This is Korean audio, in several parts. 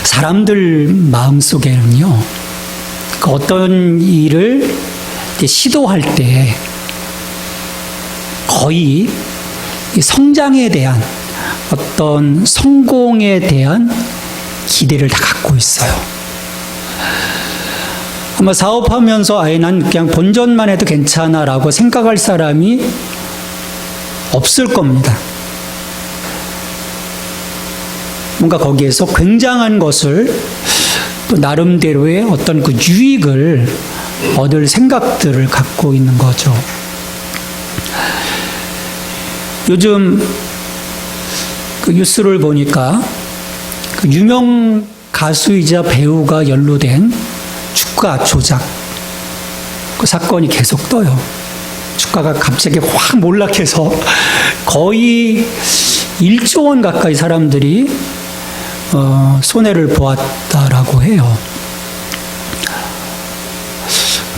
사람들 마음속에는요, 어떤 일을 시도할 때 거의 성장에 대한 어떤 성공에 대한 기대를 다 갖고 있어요. 아마 사업하면서 난 그냥 본전만 해도 괜찮아라고 생각할 사람이 없을 겁니다. 뭔가 거기에서 굉장한 것을 또 나름대로의 어떤 그 유익을 얻을 생각들을 갖고 있는 거죠. 요즘 그 뉴스를 보니까 그 유명 가수이자 배우가 연루된 주가 조작 그 사건이 계속 떠요. 주가가 갑자기 확 몰락해서 거의 1조 원 가까이 사람들이 손해를 보았다라고 해요.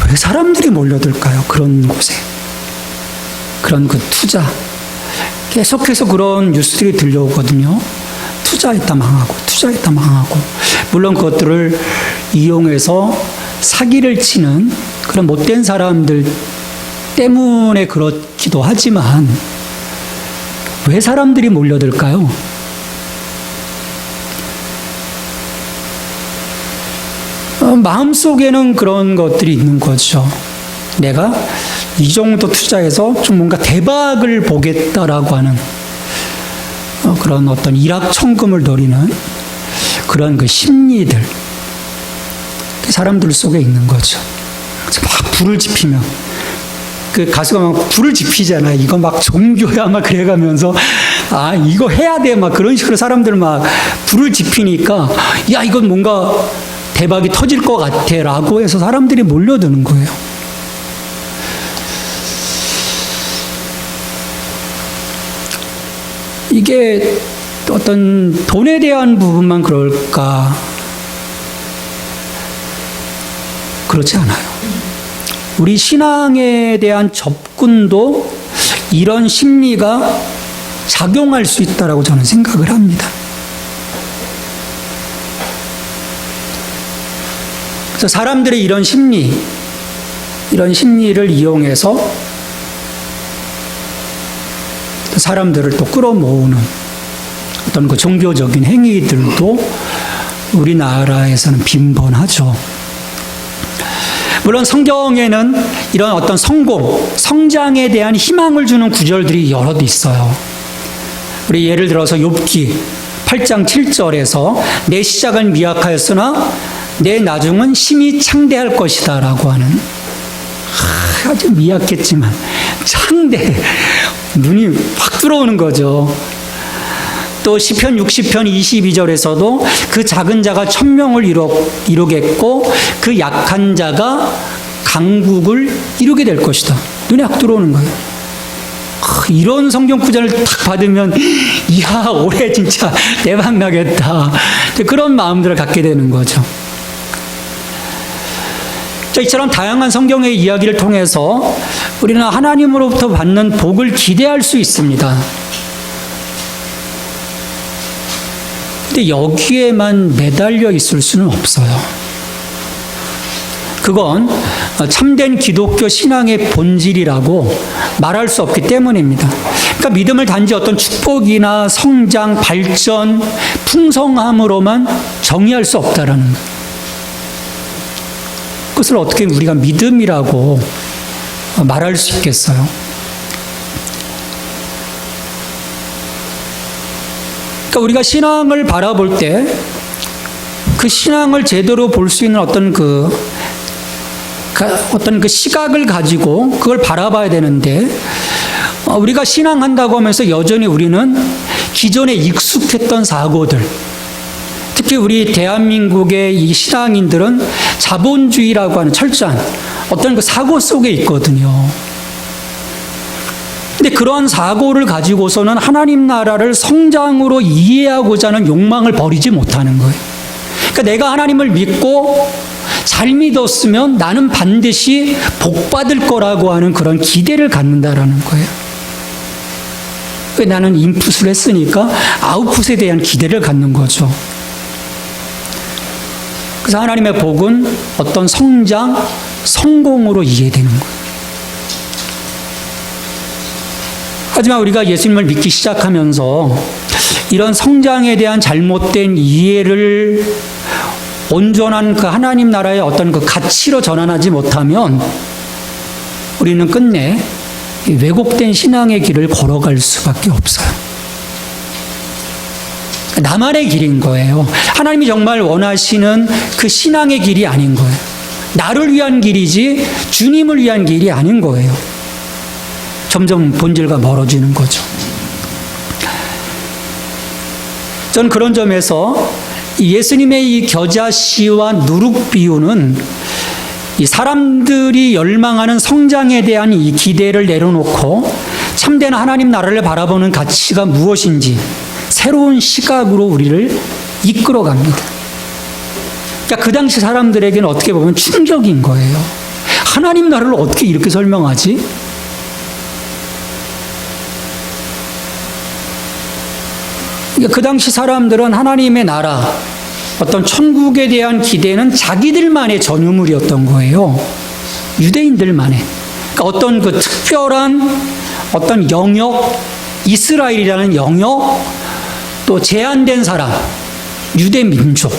왜 사람들이 몰려들까요? 그런 곳에. 그런 그 투자. 계속해서 그런 뉴스들이 들려오거든요. 투자했다 망하고, 투자했다 망하고. 물론 그것들을 이용해서 사기를 치는 그런 못된 사람들 때문에 그렇기도 하지만 왜 사람들이 몰려들까요? 마음속에는 그런 것들이 있는 거죠. 내가 이 정도 투자해서 좀 뭔가 대박을 보겠다라고 하는 그런 어떤 일확천금을 노리는 그런 그 심리들, 사람들 속에 있는 거죠. 막 불을 지피면, 그 가수가 막 불을 지피잖아요. 이거 막 종교야 막 그래가면서 이거 해야 돼 막 그런 식으로 사람들 막 불을 지피니까 야 이건 뭔가 대박이 터질 것 같아라고 해서 사람들이 몰려드는 거예요. 이게 어떤 돈에 대한 부분만 그럴까? 그렇지 않아요. 우리 신앙에 대한 접근도 이런 심리가 작용할 수 있다라고 저는 생각을 합니다. 그래서 사람들의 이런 심리를 이용해서 사람들을 또 끌어모으는 어떤 그 종교적인 행위들도 우리나라에서는 빈번하죠. 물론 성경에는 이런 어떤 성장에 대한 희망을 주는 구절들이 여러 있어요. 우리 예를 들어서 욥기 8장 7절에서 내 시작은 미약하였으나 내 나중은 심히 창대할 것이다 라고 하는, 아주 미약했지만 창대, 눈이 확 들어오는 거죠. 또 시편 60편 22절에서도 그 작은 자가 1000명을 이루겠고 그 약한 자가 강국을 이루게 될 것이다. 눈에 확 들어오는 거예요. 이런 성경 구절을 딱 받으면 이야 올해 진짜 대박 나겠다. 그런 마음들을 갖게 되는 거죠. 이처럼 다양한 성경의 이야기를 통해서 우리는 하나님으로부터 받는 복을 기대할 수 있습니다. 근데 여기에만 매달려 있을 수는 없어요. 그건 참된 기독교 신앙의 본질이라고 말할 수 없기 때문입니다. 그러니까 믿음을 단지 어떤 축복이나 성장, 발전, 풍성함으로만 정의할 수 없다라는 거예요. 그것을 어떻게 우리가 믿음이라고 말할 수 있겠어요? 그러니까 우리가 신앙을 바라볼 때 그 신앙을 제대로 볼 수 있는 어떤 그 시각을 가지고 그걸 바라봐야 되는데, 우리가 신앙한다고 하면서 여전히 우리는 기존에 익숙했던 사고들, 특히 우리 대한민국의 이 신앙인들은 자본주의라고 하는 철저한 어떤 그 사고 속에 있거든요. 근데 그러한 사고를 가지고서는 하나님 나라를 성장으로 이해하고자 하는 욕망을 버리지 못하는 거예요. 그러니까 내가 하나님을 믿고 잘 믿었으면 나는 반드시 복 받을 거라고 하는 그런 기대를 갖는다라는 거예요. 왜 나는 인풋을 했으니까 아웃풋에 대한 기대를 갖는 거죠. 그래서 하나님의 복은 어떤 성장, 성공으로 이해되는 거예요. 하지만 우리가 예수님을 믿기 시작하면서 이런 성장에 대한 잘못된 이해를 온전한 그 하나님 나라의 어떤 그 가치로 전환하지 못하면 우리는 끝내 왜곡된 신앙의 길을 걸어갈 수밖에 없어요. 나만의 길인 거예요. 하나님이 정말 원하시는 그 신앙의 길이 아닌 거예요. 나를 위한 길이지 주님을 위한 길이 아닌 거예요. 점점 본질과 멀어지는 거죠. 저는 그런 점에서 예수님의 이 겨자씨와 누룩 비유는 이 사람들이 열망하는 성장에 대한 이 기대를 내려놓고 참된 하나님 나라를 바라보는 가치가 무엇인지 새로운 시각으로 우리를 이끌어 갑니다. 그러니까 그 당시 사람들에게는 어떻게 보면 충격인 거예요. 하나님 나라를 어떻게 이렇게 설명하지? 그러니까 그 당시 사람들은 하나님의 나라, 어떤 천국에 대한 기대는 자기들만의 전유물이었던 거예요. 유대인들만의. 그러니까 어떤 그 특별한 어떤 영역, 이스라엘이라는 영역, 또 제한된 사람, 유대 민족.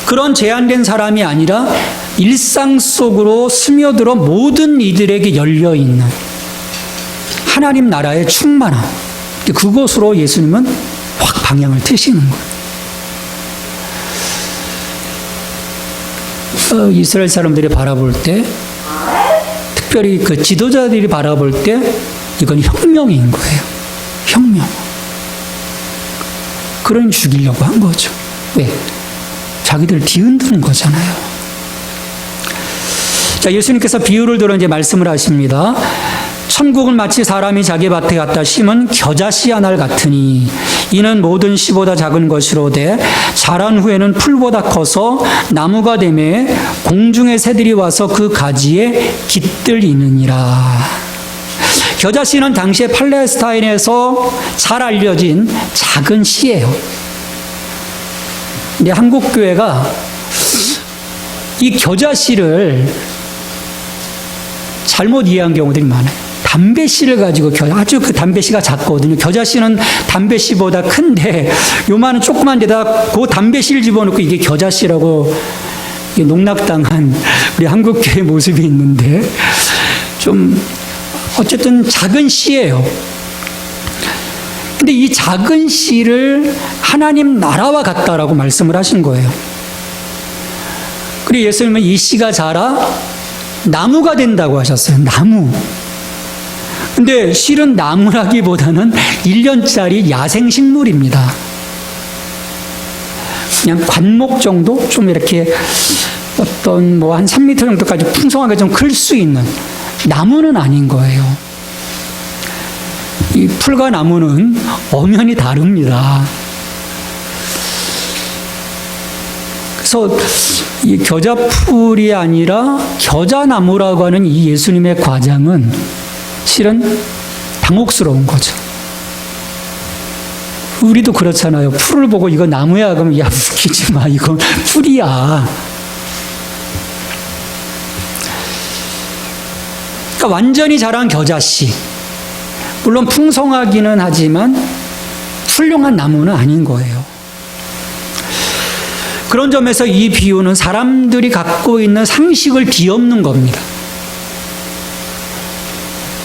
그런 제한된 사람이 아니라 일상 속으로 스며들어 모든 이들에게 열려있는 하나님 나라의 충만함. 그것으로 예수님은 확 방향을 트시는 거예요. 이스라엘 사람들이 바라볼 때, 특별히 그 지도자들이 바라볼 때, 이건 혁명인 거예요. 혁명. 그런 죽이려고 한 거죠. 왜? 자기들 뒤흔드는 거잖아요. 자, 예수님께서 비유를 들어 이제 말씀을 하십니다. 천국은 마치 사람이 자기 밭에 갖다 심은 겨자씨 한 알 같으니 이는 모든 씨보다 작은 것이로되 자란 후에는 풀보다 커서 나무가 되매 공중의 새들이 와서 그 가지에 깃들이느니라. 겨자씨는 당시에 팔레스타인에서 잘 알려진 작은 씨예요. 근데 한국 교회가 이 겨자씨를 잘못 이해한 경우들이 많아요. 담배씨를 가지고 아주 그 담배씨가 작거든요. 겨자씨는 담배씨보다 큰데 요만한 조그만 데다 그 담배씨를 집어넣고 이게 겨자씨라고 농락당한 우리 한국교회 모습이 있는데 좀 어쨌든 작은 씨예요. 근데 이 작은 씨를 하나님 나라와 같다라고 말씀을 하신 거예요. 그리고 예수님은 이 씨가 자라 나무가 된다고 하셨어요. 나무. 근데 실은 나무라기보다는 1년짜리 야생식물입니다. 그냥 관목 정도? 좀 이렇게 어떤 뭐 한 3m 정도까지 풍성하게 좀 클 수 있는 나무는 아닌 거예요. 이 풀과 나무는 엄연히 다릅니다. 그래서 이 겨자풀이 아니라 겨자나무라고 하는 이 예수님의 과장은 실은 당혹스러운 거죠. 우리도 그렇잖아요. 풀을 보고 이거 나무야 그러면 야 웃기지 마. 이건 풀이야. 그러니까 완전히 자란 겨자씨. 물론 풍성하기는 하지만 훌륭한 나무는 아닌 거예요. 그런 점에서 이 비유는 사람들이 갖고 있는 상식을 뒤엎는 겁니다.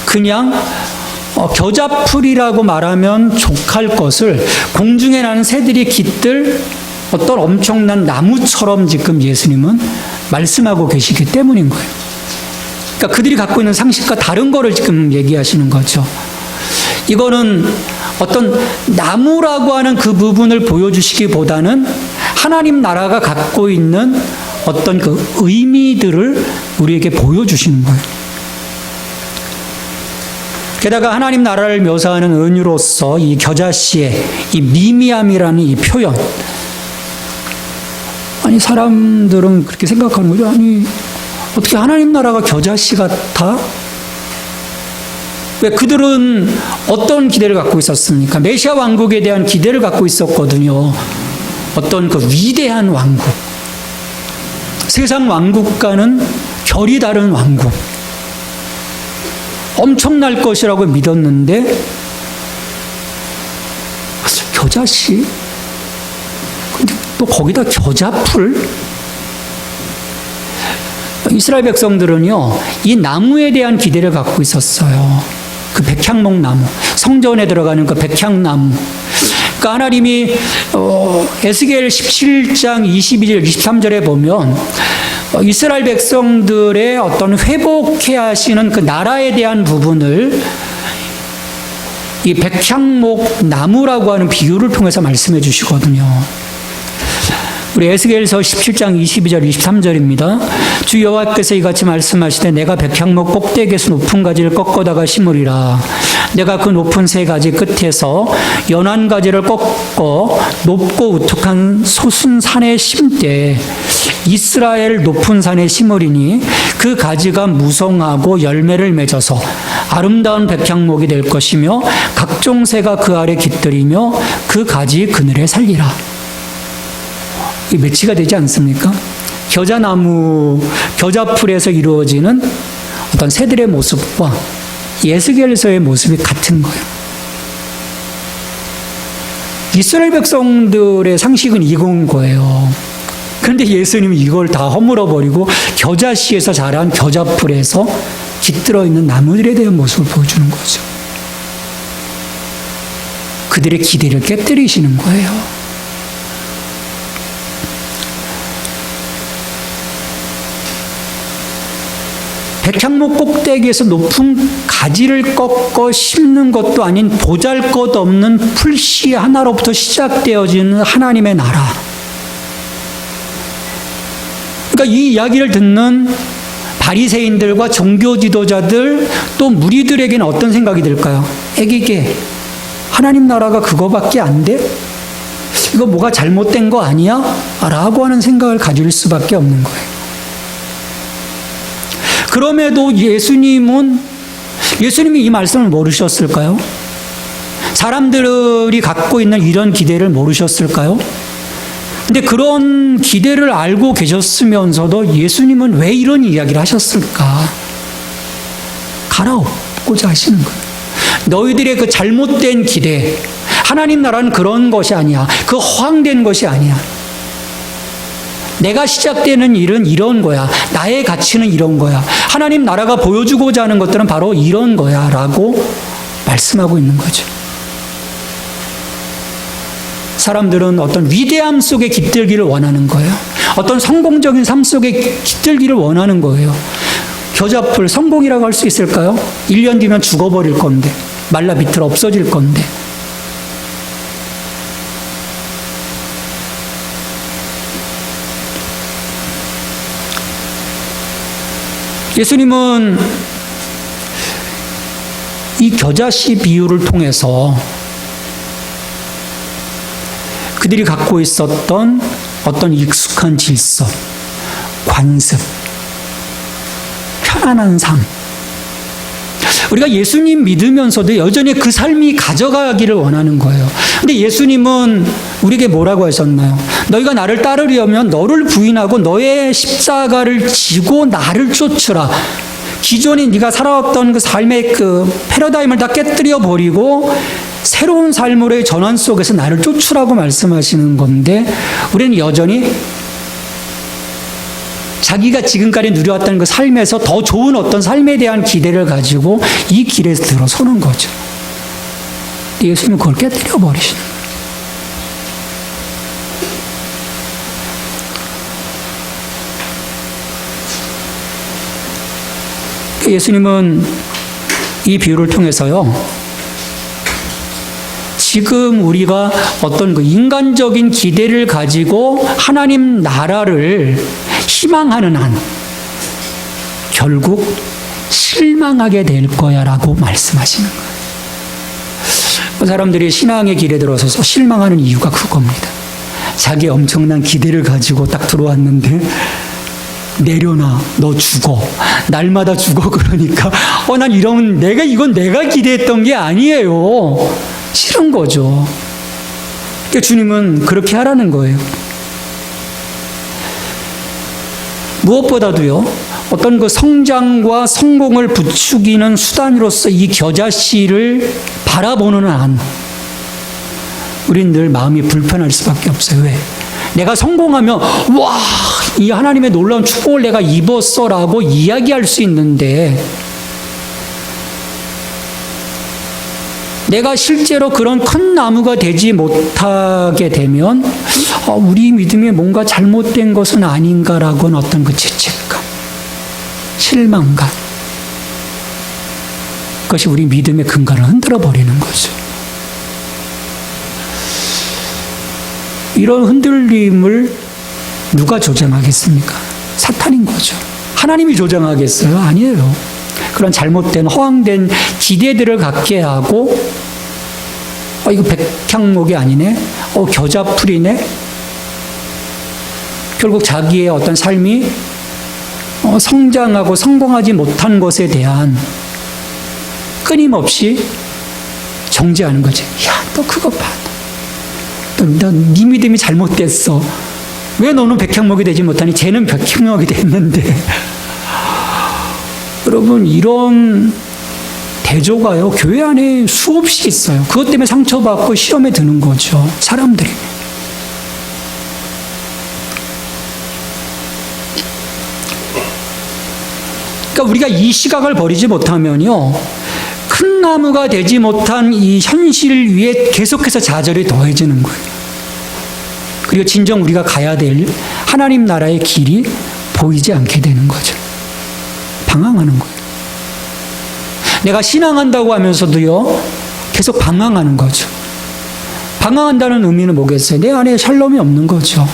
그냥 겨자풀이라고 말하면 족할 것을 공중에 나는 새들이 깃들 어떤 엄청난 나무처럼 지금 예수님은 말씀하고 계시기 때문인 거예요. 그러니까 그들이 갖고 있는 상식과 다른 거를 지금 얘기하시는 거죠. 이거는 어떤 나무라고 하는 그 부분을 보여주시기보다는 하나님 나라가 갖고 있는 어떤 그 의미들을 우리에게 보여주시는 거예요. 게다가 하나님 나라를 묘사하는 은유로서 이 겨자씨의 이 미미함이라는 이 표현, 아니, 사람들은 그렇게 생각하는 거죠. 아니, 어떻게 하나님 나라가 겨자씨 같아? 왜 그들은 어떤 기대를 갖고 있었습니까? 메시아 왕국에 대한 기대를 갖고 있었거든요. 어떤 그 위대한 왕국. 세상 왕국과는 결이 다른 왕국. 엄청날 것이라고 믿었는데, 겨자씨? 근데 또 거기다 겨자풀? 이스라엘 백성들은요, 이 나무에 대한 기대를 갖고 있었어요. 그 백향목 나무, 성전에 들어가는 그 백향나무. 그러니까 하나님이 에스겔 17장 22절, 23절에 보면 이스라엘 백성들의 어떤 회복해 하시는 그 나라에 대한 부분을 이 백향목 나무라고 하는 비유를 통해서 말씀해 주시거든요. 우리 에스겔서 17장 22절 23절입니다. 주 여호와께서 이같이 말씀하시되 내가 백향목 꼭대기에서 높은 가지를 꺾어다가 심으리라. 내가 그 높은 세 가지 끝에서 연한 가지를 꺾어 높고 우뚝한 솟은 산에 심되 이스라엘 높은 산에 심으리니 그 가지가 무성하고 열매를 맺어서 아름다운 백향목이 될 것이며 각종 새가 그 아래 깃들이며 그 가지 그늘에 살리라. 이 매치가 되지 않습니까? 겨자나무, 겨자풀에서 이루어지는 어떤 새들의 모습과 에스겔서의 모습이 같은 거예요. 이스라엘 백성들의 상식은 이건 거예요. 그런데 예수님이 이걸 다 허물어버리고 겨자씨에서 자란 겨자풀에서 깃들어 있는 나무들에 대한 모습을 보여주는 거죠. 그들의 기대를 깨뜨리시는 거예요. 백향목 꼭대기에서 높은 가지를 꺾어 심는 것도 아닌 보잘것없는 풀씨 하나로부터 시작되어지는 하나님의 나라. 그러니까 이 이야기를 듣는 바리새인들과 종교 지도자들 또 무리들에게는 어떤 생각이 들까요? 애기게 하나님 나라가 그거밖에 안 돼? 이거 뭐가 잘못된 거 아니야? 라고 하는 생각을 가질 수밖에 없는 거예요. 그럼에도 예수님이 이 말씀을 모르셨을까요? 사람들이 갖고 있는 이런 기대를 모르셨을까요? 근데 그런 기대를 알고 계셨으면서도 예수님은 왜 이런 이야기를 하셨을까? 갈아엎고자 하시는 거예요. 너희들의 그 잘못된 기대, 하나님 나라는 그런 것이 아니야. 그 허황된 것이 아니야. 내가 시작되는 일은 이런 거야. 나의 가치는 이런 거야. 하나님 나라가 보여주고자 하는 것들은 바로 이런 거야. 라고 말씀하고 있는 거죠. 사람들은 어떤 위대함 속에 깃들기를 원하는 거예요. 어떤 성공적인 삶 속에 깃들기를 원하는 거예요. 겨자풀 성공이라고 할 수 있을까요? 1년 뒤면 죽어버릴 건데, 말라 비틀어 없어질 건데. 예수님은 이 겨자씨 비유를 통해서 그들이 갖고 있었던 어떤 익숙한 질서, 관습, 편안한 삶, 우리가 예수님 믿으면서도 여전히 그 삶이 가져가기를 원하는 거예요. 근데 예수님은 우리에게 뭐라고 하셨나요? 너희가 나를 따르려면 너를 부인하고 너의 십자가를 지고 나를 쫓으라. 기존에 네가 살아왔던 그 삶의 그 패러다임을 다 깨뜨려 버리고 새로운 삶으로의 전환 속에서 나를 쫓으라고 말씀하시는 건데, 우리는 여전히 자기가 지금까지 누려왔던 그 삶에서 더 좋은 어떤 삶에 대한 기대를 가지고 이 길에서 들어서는 거죠. 예수님은 그걸 깨뜨려 버리시는 거예요. 예수님은 이 비유를 통해서요, 지금 우리가 어떤 그 인간적인 기대를 가지고 하나님 나라를 희망하는 한 결국 실망하게 될 거야 라고 말씀하시는 거예요. 사람들이 신앙의 길에 들어서서 실망하는 이유가 그겁니다. 자기 엄청난 기대를 가지고 딱 들어왔는데 내려놔, 너 죽어, 날마다 죽어. 그러니까 난 이건 내가 기대했던 게 아니에요. 싫은 거죠. 그러니까 주님은 그렇게 하라는 거예요. 무엇보다도요, 어떤 그 성장과 성공을 부추기는 수단으로서 이 겨자씨를 바라보는 한 우린 늘 마음이 불편할 수밖에 없어요. 왜? 내가 성공하면 와, 이 하나님의 놀라운 축복을 내가 입었어라고 이야기할 수 있는데, 내가 실제로 그런 큰 나무가 되지 못하게 되면 우리 믿음에 뭔가 잘못된 것은 아닌가라고는 어떤 그 죄책감, 실망감, 그것이 우리 믿음의 근간을 흔들어 버리는 거죠. 이런 흔들림을 누가 조장하겠습니까? 사탄인 거죠. 하나님이 조장하겠어요? 아니에요. 그런 잘못된 허황된 기대들을 갖게 하고 이거 백향목이 아니네, 겨자풀이네. 결국 자기의 어떤 삶이 성장하고 성공하지 못한 것에 대한 끊임없이 정죄하는 거지. 야, 너 그거 봐. 네 믿음이 잘못됐어. 왜 너는 백향목이 되지 못하니? 쟤는 백향목이 됐는데. 여러분, 이런 대조가요, 교회 안에 수없이 있어요. 그것 때문에 상처받고 시험에 드는 거죠, 사람들이. 그러니까 우리가 이 시각을 버리지 못하면요, 큰 나무가 되지 못한 이 현실 위에 계속해서 좌절이 더해지는 거예요. 그리고 진정 우리가 가야 될 하나님 나라의 길이 보이지 않게 되는 거죠. 방황하는 거예요. 내가 신앙한다고 하면서도요, 계속 방황하는 거죠. 방황한다는 의미는 뭐겠어요? 내 안에 샬롬이 없는 거죠.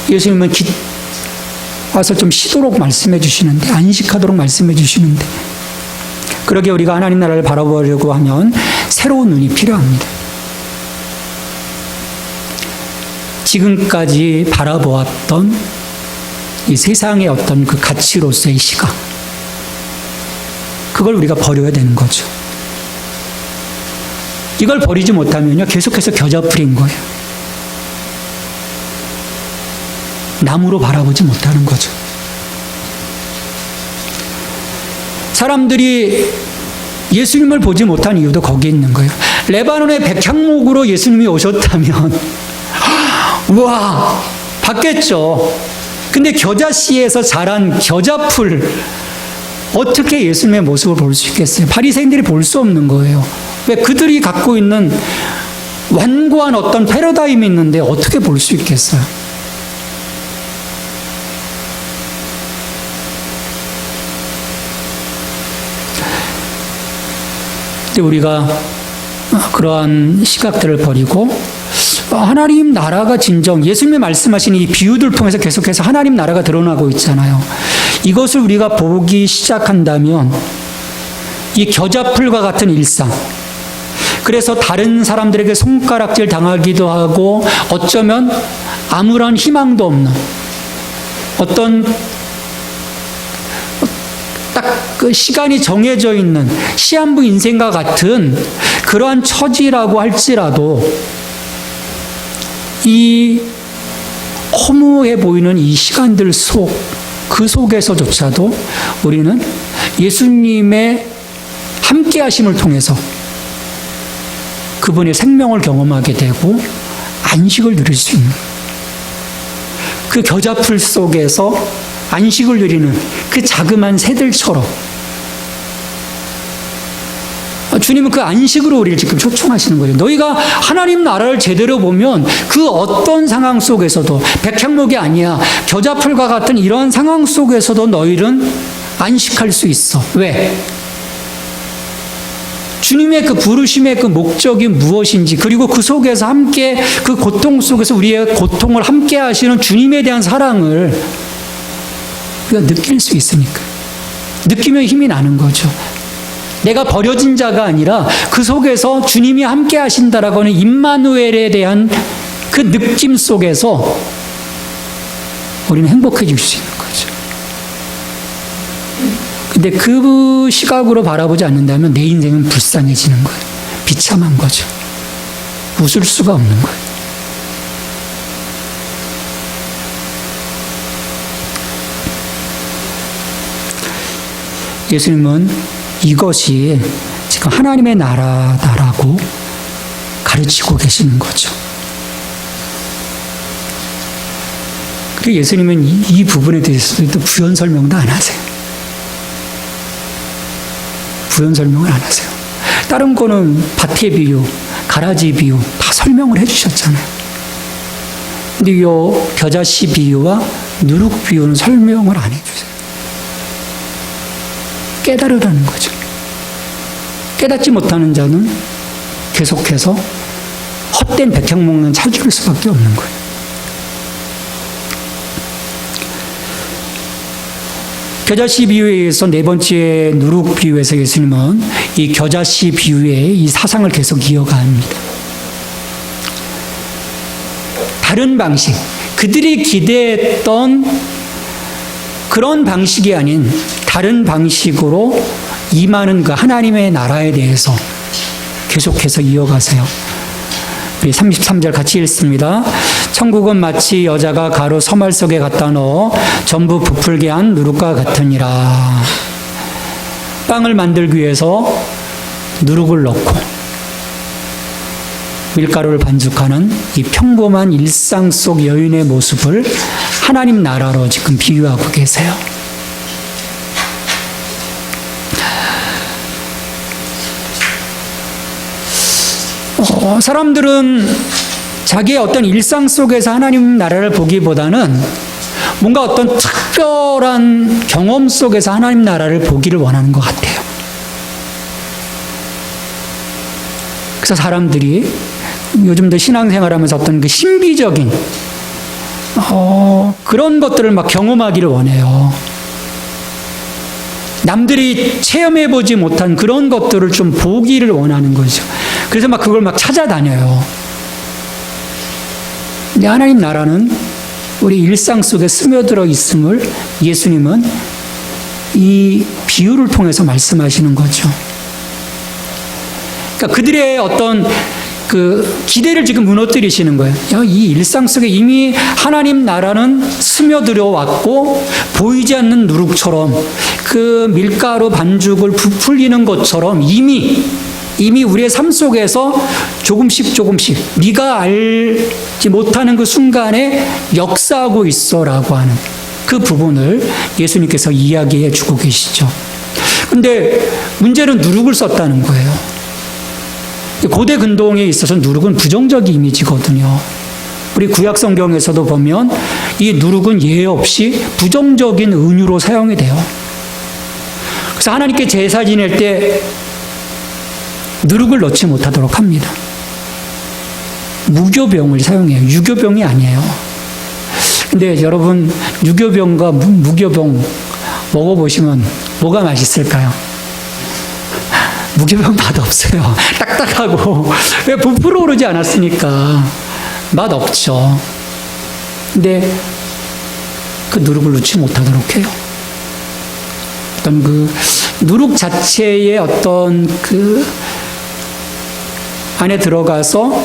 예수님은 와서 좀 쉬도록 말씀해 주시는데, 안식하도록 말씀해 주시는데, 그러게 우리가 하나님 나라를 바라보려고 하면 새로운 눈이 필요합니다. 지금까지 바라보았던 이 세상의 어떤 그 가치로서의 시각, 그걸 우리가 버려야 되는 거죠. 이걸 버리지 못하면요, 계속해서 겨자풀인 거예요. 나무로 바라보지 못하는 거죠. 사람들이 예수님을 보지 못한 이유도 거기에 있는 거예요. 레바논의 백향목으로 예수님이 오셨다면 우와, 봤겠죠. 근데 겨자씨에서 자란 겨자풀, 어떻게 예수님의 모습을 볼 수 있겠어요? 바리새인들이 볼 수 없는 거예요. 왜? 그들이 갖고 있는 완고한 어떤 패러다임이 있는데 어떻게 볼 수 있겠어요? 근데 우리가 그러한 시각들을 버리고 하나님 나라가 진정, 예수님이 말씀하신 이 비유들 통해서 계속해서 하나님 나라가 드러나고 있잖아요. 이것을 우리가 보기 시작한다면 이 겨자풀과 같은 일상, 그래서 다른 사람들에게 손가락질 당하기도 하고 어쩌면 아무런 희망도 없는 어떤 딱 그 시간이 정해져 있는 시한부 인생과 같은 그러한 처지라고 할지라도 이 허무해 보이는 이 시간들 그 속에서조차도 우리는 예수님의 함께 하심을 통해서 그분의 생명을 경험하게 되고 안식을 누릴 수 있는, 그 겨자풀 속에서 안식을 누리는 그 자그마한 새들처럼 주님은 그 안식으로 우리를 지금 초청하시는 거예요. 너희가 하나님 나라를 제대로 보면 그 어떤 상황 속에서도, 백향목이 아니야, 겨자풀과 같은 이런 상황 속에서도 너희는 안식할 수 있어. 왜? 주님의 그 부르심의 그 목적이 무엇인지, 그리고 그 속에서 함께, 그 고통 속에서 우리의 고통을 함께 하시는 주님에 대한 사랑을 우리가 느낄 수 있으니까. 느끼면 힘이 나는 거죠. 내가 버려진 자가 아니라 그 속에서 주님이 함께 하신다라고 하는 임마누엘에 대한 그 느낌 속에서 우리는 행복해질 수 있는 거죠. 근데 그 시각으로 바라보지 않는다면 내 인생은 불쌍해지는 거예요. 비참한 거죠. 웃을 수가 없는 거예요. 예수님은 이것이 지금 하나님의 나라다라고 가르치고 계시는 거죠. 그리고 예수님은 이 부분에 대해서도 부연 설명도 안 하세요. 부연 설명을 안 하세요. 다른 거는 밭의 비유, 가라지 비유 다 설명을 해주셨잖아요. 근데 이 겨자씨 비유와 누룩 비유는 설명을 안 해주세요. 깨달으라는 거죠. 깨닫지 못하는 자는 계속해서 헛된 백향목만 찾을 수밖에 없는 거예요. 겨자씨 비유에 의해서 네 번째 누룩 비유에서 예수님은 이 겨자씨 비유의 이 사상을 계속 이어갑니다. 다른 방식, 그들이 기대했던 그런 방식이 아닌 다른 방식으로 임하는 그 하나님의 나라에 대해서 계속해서 이어가세요. 우리 33절 같이 읽습니다. 천국은 마치 여자가 가루 서말 속에 갖다 넣어 전부 부풀게 한 누룩과 같으니라. 빵을 만들기 위해서 누룩을 넣고 밀가루를 반죽하는 이 평범한 일상 속 여인의 모습을 하나님 나라로 지금 비유하고 계세요. 사람들은 자기의 어떤 일상 속에서 하나님 나라를 보기보다는 뭔가 어떤 특별한 경험 속에서 하나님 나라를 보기를 원하는 것 같아요. 그래서 사람들이 요즘도 신앙생활하면서 어떤 그 신비적인 그런 것들을 막 경험하기를 원해요. 남들이 체험해보지 못한 그런 것들을 좀 보기를 원하는 거죠. 그래서 막 그걸 막 찾아다녀요. 근데 하나님 나라는 우리 일상 속에 스며들어 있음을 예수님은 이 비유를 통해서 말씀하시는 거죠. 그러니까 그들의 어떤 그 기대를 지금 무너뜨리시는 거예요. 이 일상 속에 이미 하나님 나라는 스며들어 왔고 보이지 않는 누룩처럼 그 밀가루 반죽을 부풀리는 것처럼 이미 우리의 삶 속에서 조금씩 네가 알지 못하는 그 순간에 역사하고 있어라고 하는 그 부분을 예수님께서 이야기해 주고 계시죠. 근데 문제는 누룩을 썼다는 거예요. 고대 근동에 있어서 누룩은 부정적인 이미지거든요. 우리 구약 성경에서도 보면 이 누룩은 예외 없이 부정적인 은유로 사용이 돼요. 그래서 하나님께 제사 지낼 때 누룩을 넣지 못하도록 합니다. 무교병을 사용해요. 유교병이 아니에요. 근데 여러분 유교병과 무교병 먹어보시면 뭐가 맛있을까요? 무교병 맛 없어요. 딱딱하고 왜 부풀어 오르지 않았으니까 맛 없죠. 근데 그 누룩을 넣지 못하도록 해요. 어떤 그 누룩 자체의 어떤 그 안에 들어가서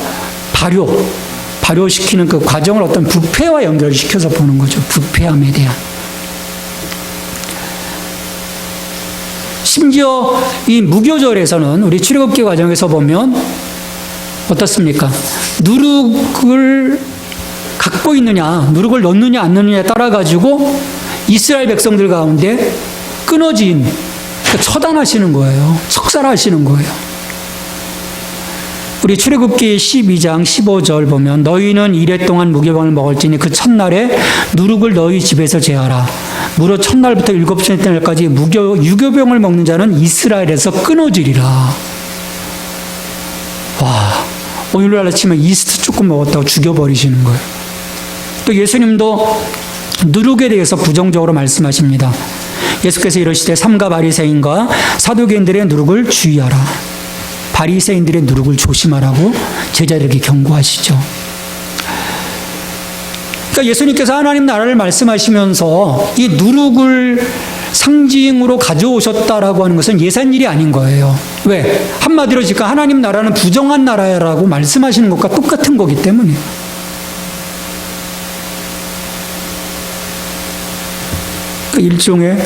발효시키는 그 과정을 어떤 부패와 연결시켜서 보는 거죠. 부패함에 대한. 심지어 이 무교절에서는 우리 출애굽기 과정에서 보면 어떻습니까? 누룩을 갖고 있느냐, 누룩을 넣느냐 안 넣느냐에 따라 가지고 이스라엘 백성들 가운데 끊어진, 그러니까 처단하시는 거예요. 석살하시는 거예요. 우리 출애굽기 12장 15절 보면 너희는 이레 동안 무교병을 먹을지니 그 첫날에 누룩을 너희 집에서 제하라. 무릇 첫날부터 일곱째 날까지 유교병을 먹는 자는 이스라엘에서 끊어지리라. 와, 오늘날 아침에 이스트 조금 먹었다고 죽여버리시는 거예요. 또 예수님도 누룩에 대해서 부정적으로 말씀하십니다. 예수께서 이러시되 삼가 바리새인과 사두개인들의 누룩을 주의하라. 바리새인들의 누룩을 조심하라고 제자들에게 경고하시죠. 그러니까 예수님께서 하나님 나라를 말씀하시면서 이 누룩을 상징으로 가져오셨다라고 하는 것은 예산 일이 아닌 거예요. 왜? 한마디로 지금 하나님 나라는 부정한 나라라고 말씀하시는 것과 똑같은 거기 때문에. 일종의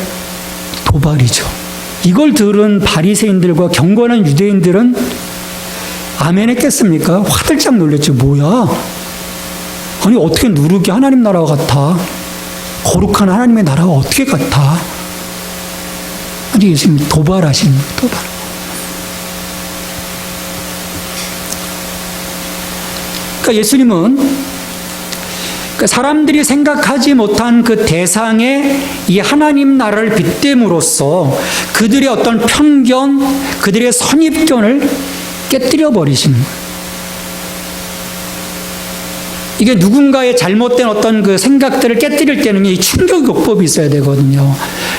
도발이죠. 이걸 들은 바리새인들과 경건한 유대인들은 아멘 했겠습니까? 화들짝 놀랐죠. 뭐야? 아니 어떻게 누룩이 하나님 나라와 같아? 거룩한 하나님의 나라가 어떻게 같아? 아니 예수님이 도발하시는 도발. 그러니까 예수님은 사람들이 생각하지 못한 그 대상에 이 하나님 나라를 빗댐으로써 그들의 어떤 편견, 그들의 선입견을 깨뜨려 버리시는 거예요. 이게 누군가의 잘못된 어떤 그 생각들을 깨뜨릴 때는 이 충격요법이 있어야 되거든요.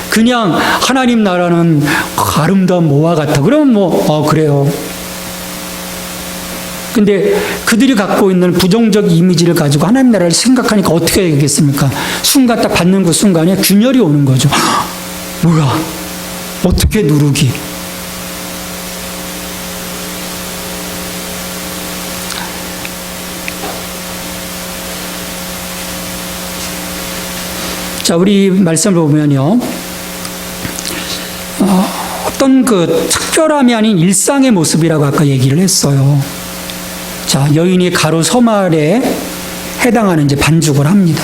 그냥 하나님 나라는 아름다운 모와 같아. 그러면 그래요. 근데 그들이 갖고 있는 부정적 이미지를 가지고 하나님 나라를 생각하니까 어떻게 되겠습니까? 순간 딱 받는 그 순간에 균열이 오는 거죠. 뭐야? 어떻게 누룩이? 자, 우리 말씀을 보면요. 어떤 그 특별함이 아닌 일상의 모습이라고 아까 얘기를 했어요. 자, 여인이 가로 서말에 해당하는 이제 반죽을 합니다.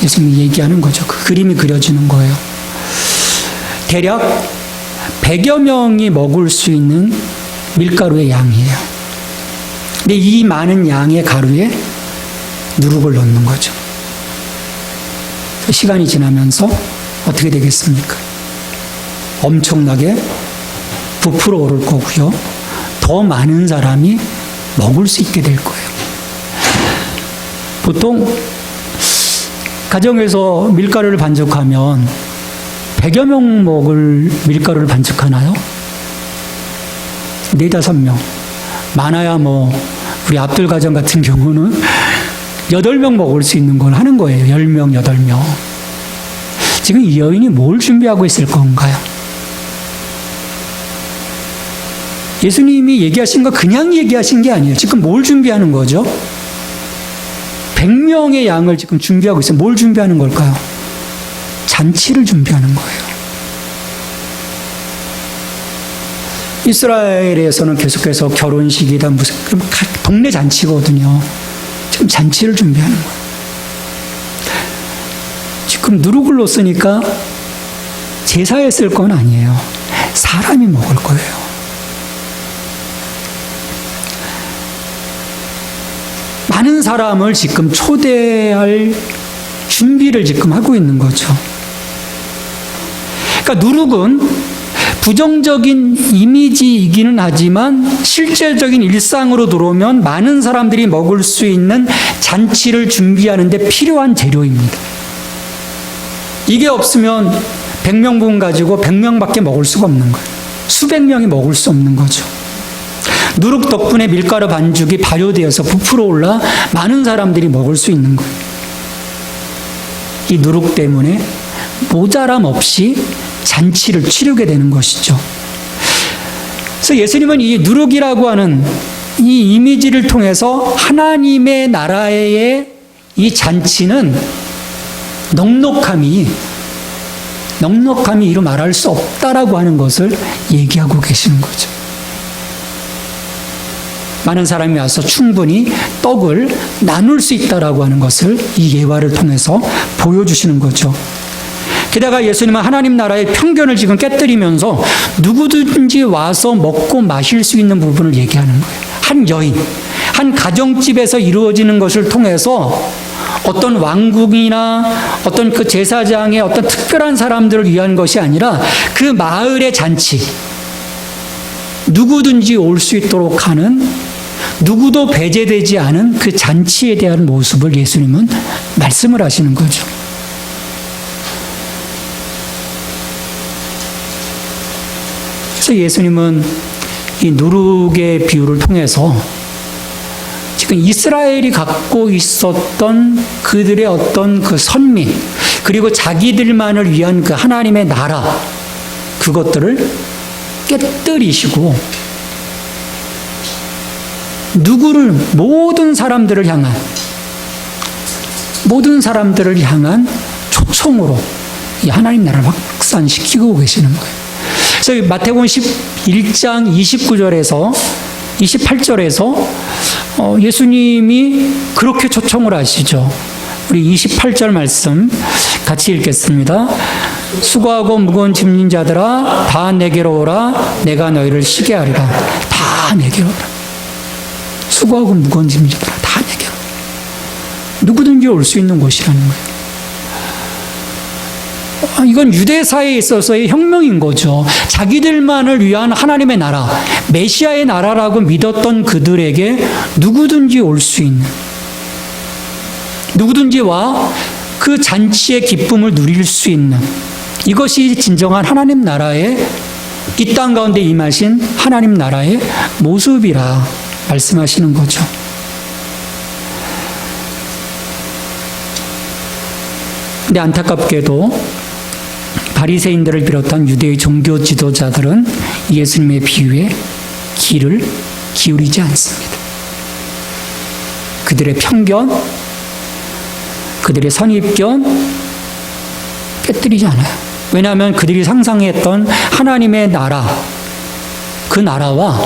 예수님이 얘기하는 거죠. 그 그림이 그려지는 거예요. 대략 100여 명이 먹을 수 있는 밀가루의 양이에요. 근데 이 많은 양의 가루에 누룩을 넣는 거죠. 시간이 지나면서 어떻게 되겠습니까? 엄청나게 부풀어 오를 거고요. 더 많은 사람이 먹을 수 있게 될 거예요. 보통 가정에서 밀가루를 반죽하면 100여 명 먹을 밀가루를 반죽하나요? 4, 5명. 많아야 우리 앞들 가정 같은 경우는 8명 먹을 수 있는 걸 하는 거예요. 10명, 8명. 지금 이 여인이 뭘 준비하고 있을 건가요? 예수님이 얘기하신 거 그냥 얘기하신 게 아니에요. 지금 뭘 준비하는 거죠? 100명의 양을 지금 준비하고 있어요. 뭘 준비하는 걸까요? 잔치를 준비하는 거예요. 이스라엘에서는 계속해서 결혼식이다 무슨 동네 잔치거든요. 지금 잔치를 준비하는 거예요. 지금 누룩을 넣었으니까 제사에 쓸 건 아니에요. 사람이 먹을 거예요. 많은 사람을 지금 초대할 준비를 지금 하고 있는 거죠. 그러니까 누룩은 부정적인 이미지이기는 하지만 실제적인 일상으로 들어오면 많은 사람들이 먹을 수 있는 잔치를 준비하는 데 필요한 재료입니다. 이게 없으면 100명분 가지고 100명밖에 먹을 수가 없는 거예요. 수백 명이 먹을 수 없는 거죠. 누룩 덕분에 밀가루 반죽이 발효되어서 부풀어 올라 많은 사람들이 먹을 수 있는 거예요. 이 누룩 때문에 모자람 없이 잔치를 치르게 되는 것이죠. 그래서 예수님은 이 누룩이라고 하는 이 이미지를 통해서 하나님의 나라의 이 잔치는 넉넉함이 이루 말할 수 없다라고 하는 것을 얘기하고 계시는 거죠. 많은 사람이 와서 충분히 떡을 나눌 수 있다라고 하는 것을 이 예화를 통해서 보여주시는 거죠. 게다가 예수님은 하나님 나라의 편견을 지금 깨뜨리면서 누구든지 와서 먹고 마실 수 있는 부분을 얘기하는 거예요. 한 여인, 한 가정집에서 이루어지는 것을 통해서 어떤 왕궁이나 어떤 그 제사장의 어떤 특별한 사람들을 위한 것이 아니라 그 마을의 잔치, 누구든지 올 수 있도록 하는, 누구도 배제되지 않은 그 잔치에 대한 모습을 예수님은 말씀을 하시는 거죠. 그래서 예수님은 이 누룩의 비유를 통해서 지금 이스라엘이 갖고 있었던 그들의 어떤 그 선민, 그리고 자기들만을 위한 그 하나님의 나라, 그것들을 깨뜨리시고 누구를, 모든 사람들을 향한 초청으로 이 하나님 나라를 확산시키고 계시는 거예요. 그래서 마태복음 11장 28절에서 예수님이 그렇게 초청을 하시죠. 우리 28절 말씀 같이 읽겠습니다. 수고하고 무거운 짐진 자들아 다 내게로 오라. 내가 너희를 쉬게 하리라. 다 내게로 오라. 수고하고 무거운 짐진 자들아 다 내게로. 누구든지 올 수 있는 곳이라는 거예요. 이건 유대사에 있어서의 혁명인 거죠. 자기들만을 위한 하나님의 나라, 메시아의 나라라고 믿었던 그들에게 누구든지 올 수 있는, 누구든지 와 그 잔치의 기쁨을 누릴 수 있는, 이것이 진정한 하나님 나라의, 이 땅 가운데 임하신 하나님 나라의 모습이라 말씀하시는 거죠. 근데 안타깝게도 바리새인들을 비롯한 유대의 종교 지도자들은 예수님의 비유에 귀를 기울이지 않습니다. 그들의 편견, 그들의 선입견 깨뜨리지 않아요. 왜냐하면 그들이 상상했던 하나님의 나라, 그 나라와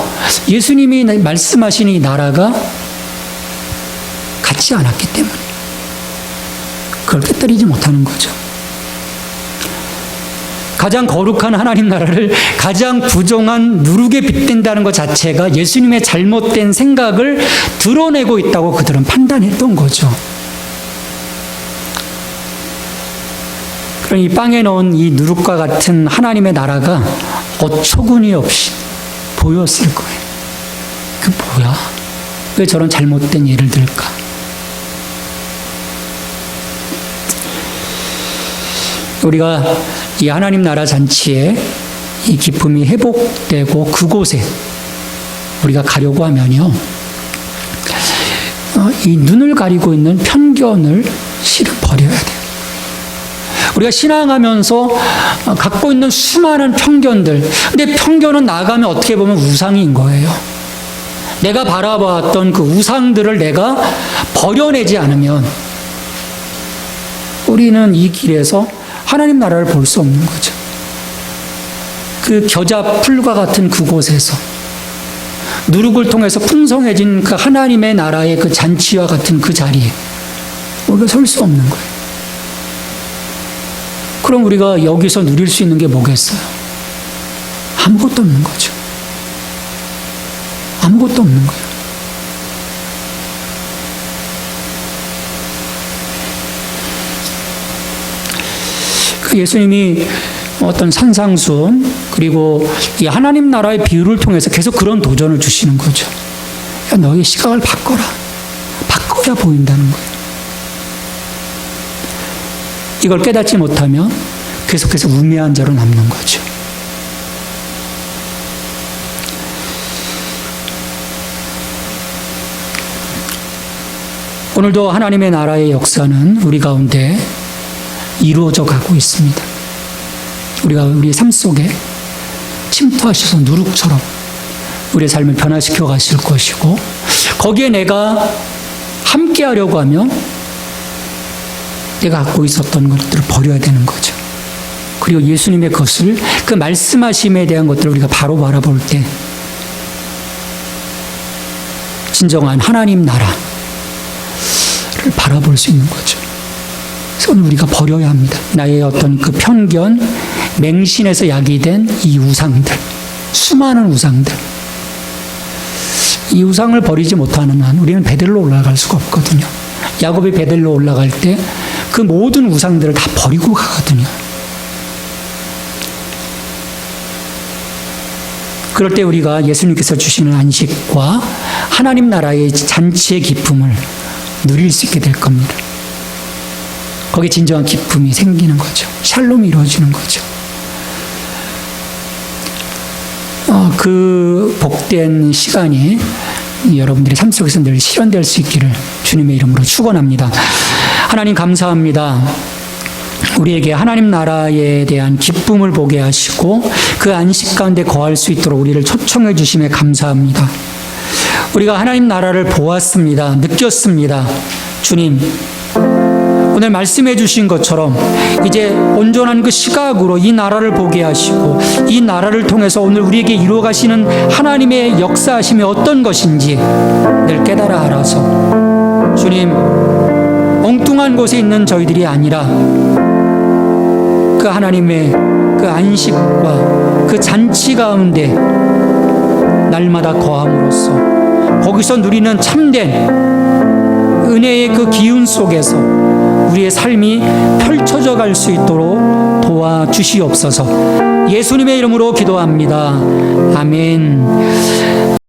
예수님이 말씀하신 이 나라가 같지 않았기 때문에 그걸 깨뜨리지 못하는 거죠. 가장 거룩한 하나님 나라를 가장 부정한 누룩에 빗댄다는 것 자체가 예수님의 잘못된 생각을 드러내고 있다고 그들은 판단했던 거죠. 그럼 이 빵에 넣은 이 누룩과 같은 하나님의 나라가 어처구니 없이 보였을 거예요. 그 뭐야? 왜 저런 잘못된 예를 들까? 우리가 이 하나님 나라 잔치에 이 기쁨이 회복되고 그곳에 우리가 가려고 하면요, 이 눈을 가리고 있는 편견을 실은 버려야 돼요. 우리가 신앙하면서 갖고 있는 수많은 편견들, 근데 편견은 나가면 어떻게 보면 우상인 거예요. 내가 바라봤던 그 우상들을 내가 버려내지 않으면 우리는 이 길에서 하나님 나라를 볼 수 없는 거죠. 그 겨자 풀과 같은 그곳에서 누룩을 통해서 풍성해진 그 하나님의 나라의 그 잔치와 같은 그 자리에 우리가 설 수 없는 거예요. 그럼 우리가 여기서 누릴 수 있는 게 뭐겠어요? 아무것도 없는 거죠. 아무것도 없는 거예요. 예수님이 어떤 산상수훈, 그리고 이 하나님 나라의 비유를 통해서 계속 그런 도전을 주시는 거죠. 야, 너의 시각을 바꿔라. 바꿔야 보인다는 거예요. 이걸 깨닫지 못하면 계속해서 우매한 자로 남는 거죠. 오늘도 하나님의 나라의 역사는 우리 가운데 이루어져 가고 있습니다. 우리가 우리의 삶 속에 침투하셔서 누룩처럼 우리의 삶을 변화시켜 가실 것이고, 거기에 내가 함께 하려고 하면 내가 갖고 있었던 것들을 버려야 되는 거죠. 그리고 예수님의 것을, 그 말씀하심에 대한 것들을 우리가 바로 바라볼 때 진정한 하나님 나라를 바라볼 수 있는 거죠. 그래서 오늘 우리가 버려야 합니다. 나의 어떤 그 편견, 맹신에서 야기된 이 우상들, 수많은 우상들. 이 우상을 버리지 못하는 한 우리는 베델로 올라갈 수가 없거든요. 야곱이 베델로 올라갈 때 그 모든 우상들을 다 버리고 가거든요. 그럴 때 우리가 예수님께서 주시는 안식과 하나님 나라의 잔치의 기쁨을 누릴 수 있게 될 겁니다. 거기에 진정한 기쁨이 생기는 거죠. 샬롬이 이루어지는 거죠. 그 복된 시간이 여러분들의 삶 속에서 늘 실현될 수 있기를 주님의 이름으로 축원합니다. 하나님 감사합니다. 우리에게 하나님 나라에 대한 기쁨을 보게 하시고 그 안식 가운데 거할 수 있도록 우리를 초청해 주심에 감사합니다. 우리가 하나님 나라를 보았습니다. 느꼈습니다. 주님, 오늘 말씀해 주신 것처럼 이제 온전한 그 시각으로 이 나라를 보게 하시고 이 나라를 통해서 오늘 우리에게 이루어 가시는 하나님의 역사하심이 어떤 것인지 늘 깨달아 알아서 주님, 엉뚱한 곳에 있는 저희들이 아니라 그 하나님의 그 안식과 그 잔치 가운데 날마다 거함으로써 거기서 누리는 참된 은혜의 그 기운 속에서 우리의 삶이 펼쳐져 갈 수 있도록 도와주시옵소서. 예수님의 이름으로 기도합니다. 아멘.